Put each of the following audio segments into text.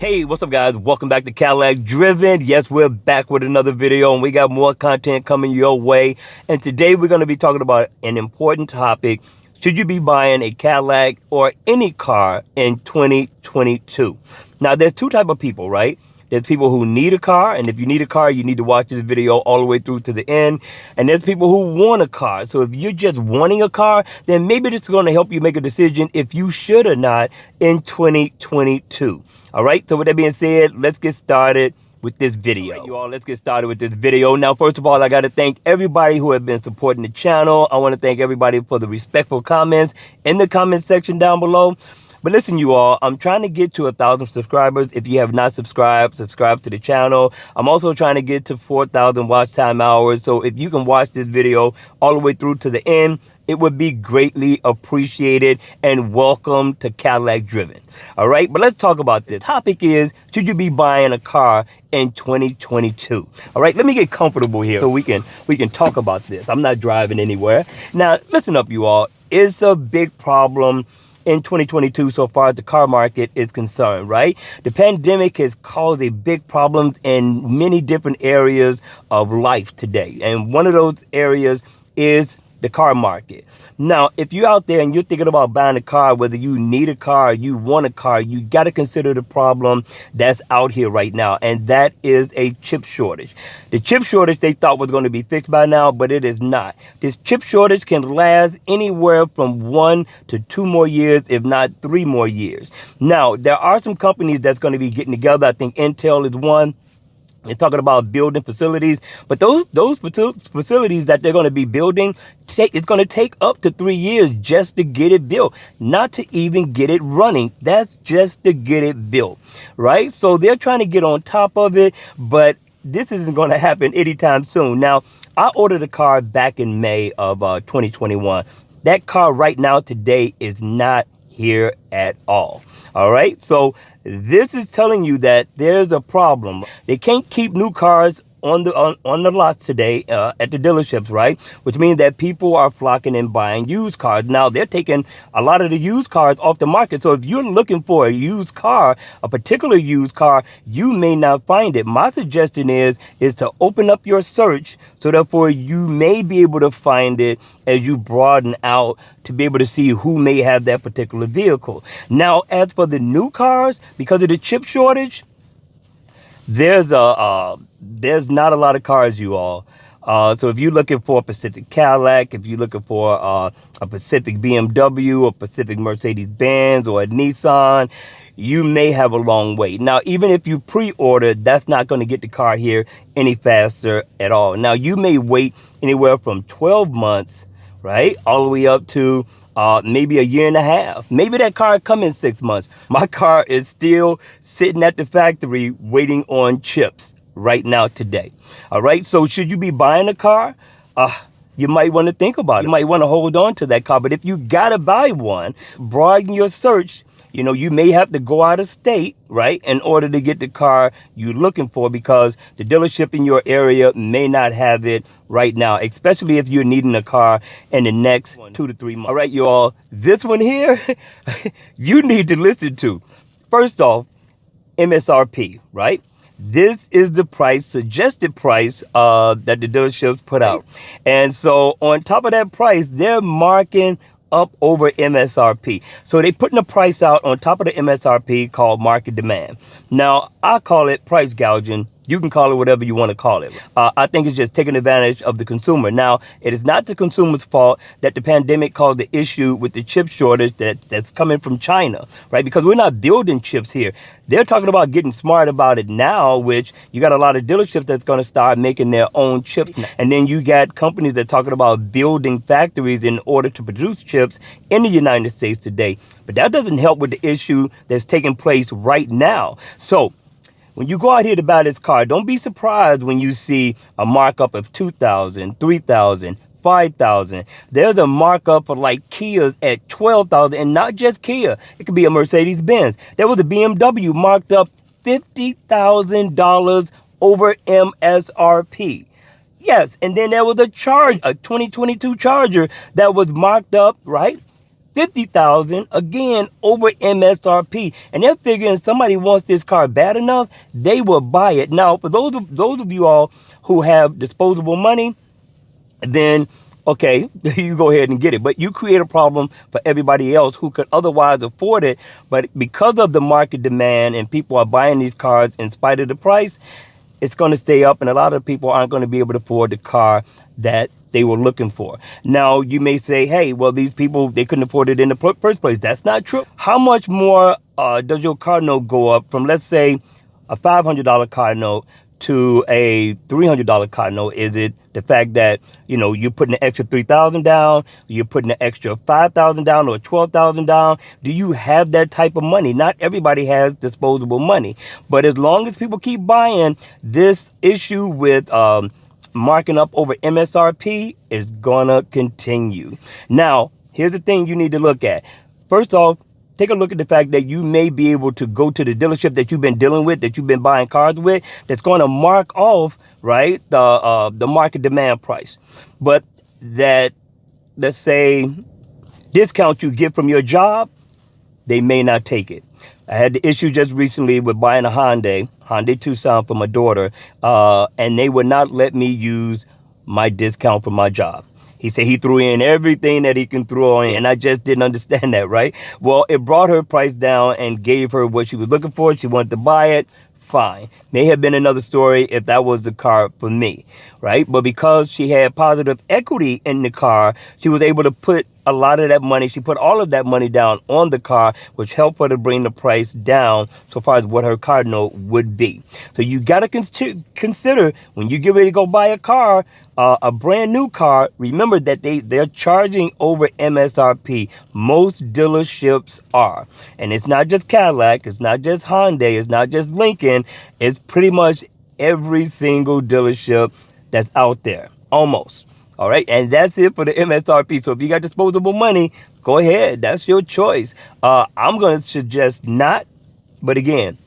Hey, what's up guys? Welcome back to Cadillac Driven. Yes, we're back with another video and we got more content coming your way. And today we're going to be talking about an important topic. Should you be buying a Cadillac or any car in 2022? Now, there's two types of people, right? There's people who need a car, and if you need a car, you need to watch this video all the way through to the end. And there's people who want a car. So if you're just wanting a car, then maybe this is going to help you make a decision if you should or not in 2022. All right, so with that being said, let's get started with this video. All right, you all, let's get started with this video. Now, first of all, I got to thank everybody who have been supporting the channel. I want to thank everybody for the respectful comments in the comment section down below. But listen, you all, I'm trying to get to 1,000 subscribers. If you have not subscribed, subscribe to the channel. I'm also trying to get to 4,000 watch time hours. So if you can watch this video all the way through to the end, it would be greatly appreciated, and welcome to Cadillac Driven. All right, but let's talk about this. Topic is, should you be buying a car in 2022? All right, let me get comfortable here so we can talk about this. I'm not driving anywhere. Now, listen up, you all. It's a big problem in 2022 so far as the car market is concerned, right? The pandemic has caused a big problem in many different areas of life today. And one of those areas is the car market. Now, if you're out there and you're thinking about buying a car, whether you need a car or you want a car, you got to consider the problem that's out here right now, and that is a chip shortage. The chip shortage they thought was going to be fixed by now, but it is not. This chip shortage can last anywhere from 1 to 2 more years, if not 3 more years. Now, there are some companies that's going to be getting together. I think Intel is one. They're talking about building facilities, but those facilities that they're going to be building, it's going to take up to 3 years just to get it built, not to even get it running. That's just to get it built, right? So they're trying to get on top of it, but this isn't going to happen anytime soon. Now, I ordered a car back in May of 2021. That car right now today is not here at all. All right, so this is telling you that there's a problem. They can't keep new cars on the lots today at the dealerships, right? Which means that people are flocking and buying used cars. Now they're taking a lot of the used cars off the market. So if you're looking for a used car, a particular used car, you may not find it. My suggestion is to open up your search so therefore you may be able to find it as you broaden out to be able to see who may have that particular vehicle. Now, as for the new cars, because of the chip shortage, there's not a lot of cars, you all. So if you're looking for a Pacific Cadillac, if you're looking for a Pacific BMW, a Pacific Mercedes-Benz, or a Nissan, you may have a long wait. Now, even if you pre-order, that's not going to get the car here any faster at all. Now, you may wait anywhere from 12 months, right, all the way up to maybe a year and a half. Maybe that car come in 6 months. My car is still sitting at the factory waiting on chips right now today. All right. So should you be buying a car? You might want to think about it. You might want to hold on to that car. But if you got to buy one, broaden your search. You know, you may have to go out of state, right, in order to get the car you're looking for, because the dealership in your area may not have it right now, especially if you're needing a car in the next 2 to 3 months. All right, you all, this one here, you need to listen to. First off, MSRP, right? This is the price, suggested price that the dealerships put out. And so on top of that price, they're marking up over MSRP. So they putting a price out on top of the MSRP called market demand. Now, I call it price gouging. You can call it whatever you want to call it. I think it's just taking advantage of the consumer. Now, it is not the consumer's fault that the pandemic caused the issue with the chip shortage that's coming from China, right? Because we're not building chips here. They're talking about getting smart about it now, which you got a lot of dealerships that's going to start making their own chips. And then you got companies that are talking about building factories in order to produce chips in the United States today. But that doesn't help with the issue that's taking place right now. So when you go out here to buy this car, don't be surprised when you see a markup of $2,000, $3,000, $5,000. There's a markup for like Kias at $12,000, and not just Kia. It could be a Mercedes-Benz. There was a BMW marked up $50,000 over MSRP. Yes, and then there was a 2022 Charger that was marked up, right, $50,000 again over MSRP, and they're figuring somebody wants this car bad enough, they will buy it. Now, for those of you all who have disposable money, then okay, you go ahead and get it. But you create a problem for everybody else who could otherwise afford it. But because of the market demand and people are buying these cars in spite of the price, it's going to stay up, and a lot of people aren't going to be able to afford the car that they were looking for. Now, you may say, hey, well, these people, they couldn't afford it in the first place. That's not true. How much more does your car note go up from, let's say, a $500 car note to a $300 car note? Is it the fact that, you know, you're putting an extra $3,000 down, you're putting an extra $5,000 down or $12,000 down? Do you have that type of money? Not everybody has disposable money, but as long as people keep buying, this issue with marking up over MSRP is gonna continue. Now, here's the thing you need to look at. First off, take a look at the fact that you may be able to go to the dealership that you've been dealing with, that you've been buying cars with, that's going to mark off, right, the market demand price. But that, let's say, discount you get from your job, they may not take it. I had the issue just recently with buying a Hyundai Tucson for my daughter, and they would not let me use my discount for my job. He said he threw in everything that he can throw in, and I just didn't understand that, right? Well, it brought her price down and gave her what she was looking for. She wanted to buy it. Fine. May have been another story if that was the car for me, right? But because she had positive equity in the car, she was able to put a lot of that money. She put all of that money down on the car, which helped her to bring the price down so far as what her car note would be. So you got to consider when you get ready to go buy a car, a brand new car, remember that they're charging over MSRP. Most dealerships are. And it's not just Cadillac, it's not just Hyundai, it's not just Lincoln, it's pretty much every single dealership that's out there, almost. All right, and that's it for the MSRP. So if you got disposable money, go ahead. That's your choice. I'm going to suggest not, but again,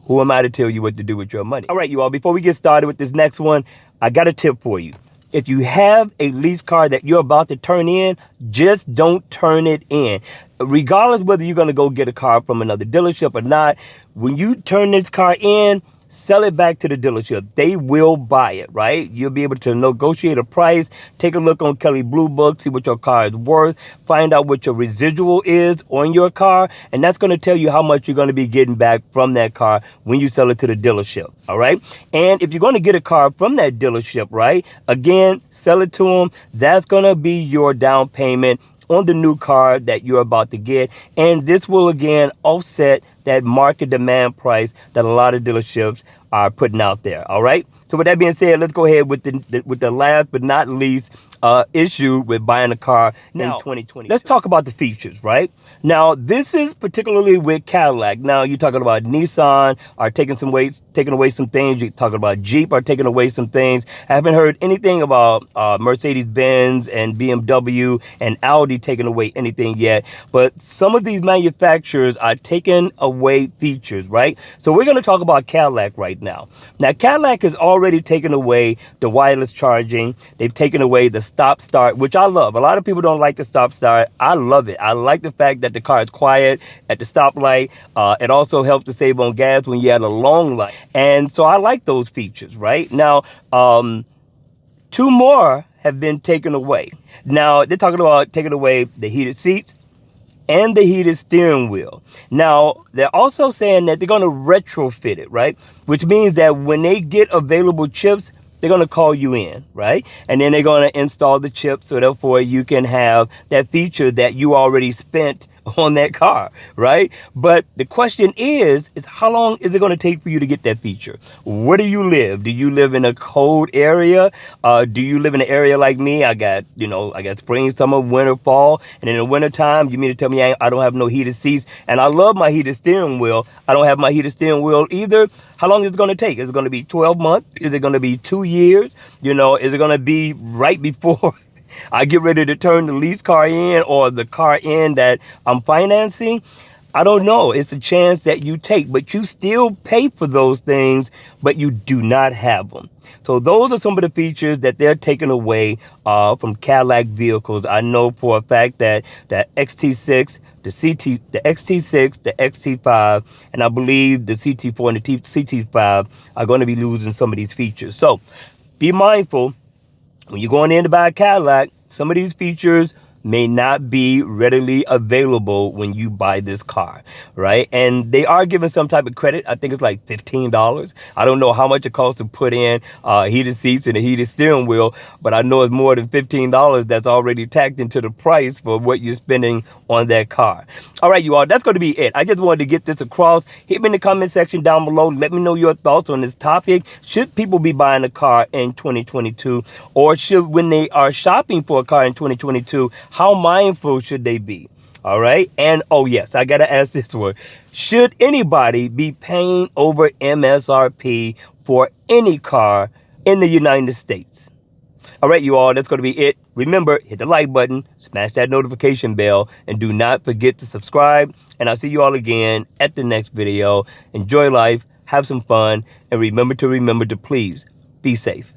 who am I to tell you what to do with your money? All right, you all, before we get started with this next one, I got a tip for you. If you have a lease car that you're about to turn in, just don't turn it in. Regardless whether you're going to go get a car from another dealership or not, when you turn this car in, sell it back to the dealership. They will buy it, right? You'll be able to negotiate a price, take a look on Kelley Blue Book, see what your car is worth, find out what your residual is on your car, and that's going to tell you how much you're going to be getting back from that car when you sell it to the dealership, all right? And if you're going to get a car from that dealership, right, again, sell it to them. That's going to be your down payment on the new car that you're about to get, and this will again offset that market demand price that a lot of dealerships are putting out there. All right. So with that being said, let's go ahead with the last but not least issue with buying a car now, in 2020. Let's talk about the features, right? Now, this is particularly with Cadillac. Now, you're talking about Nissan are taking away some things. You're talking about Jeep are taking away some things. I haven't heard anything about Mercedes-Benz and BMW and Audi taking away anything yet. But some of these manufacturers are taking away features, right? So we're going to talk about Cadillac right now. Now, Cadillac has already taken away the wireless charging. They've taken away the stop start, which I love. A lot of people don't like the stop start. I love it. I like the fact that the car is quiet at the stoplight. It also helps to save on gas when you're at a long light. And so I like those features, right? Now, two more have been taken away. Now, they're talking about taking away the heated seats and the heated steering wheel. Now, they're also saying that they're going to retrofit it, right? Which means that when they get available chips, they're going to call you in, right? And then they're going to install the chip, so therefore you can have that feature that you already spent on that car, right? But the question is how long is it going to take for you to get that feature? Where do you live? Do you live in a cold area? Do you live in an area like me? I got spring, summer, winter, fall. And in the winter time, you mean to tell me I don't have no heated seats? And I love my heated steering wheel. I don't have my heated steering wheel either. How long is it going to take? Is it going to be 12 months? Is it going to be 2 years? You know, is it going to be right before I get ready to turn the lease car in or the car in that I'm financing? I don't know. It's a chance that you take, but you still pay for those things, but you do not have them. So those are some of the features that they're taking away from Cadillac vehicles. I know for a fact that the XT6, the XT6, the XT5, and I believe the CT4 and the CT5 are going to be losing some of these features. So be mindful when you're going in to buy a Cadillac. Some of these features may not be readily available when you buy this car, right? And they are giving some type of credit. I think it's like $15. I don't know how much it costs to put in heated seats and a heated steering wheel, but I know it's more than $15 that's already tacked into the price for what you're spending on that car. All right, you all, that's going to be it. I just wanted to get this across. Hit me in the comment section down below. Let me know your thoughts on this topic. Should people be buying a car in 2022, or should, when they are shopping for a car in 2022, how mindful should they be? All right. And oh, yes, I got to ask this one. Should anybody be paying over MSRP for any car in the United States? All right, you all, that's going to be it. Remember, hit the like button, smash that notification bell, and do not forget to subscribe. And I'll see you all again at the next video. Enjoy life, have some fun, and remember to please be safe.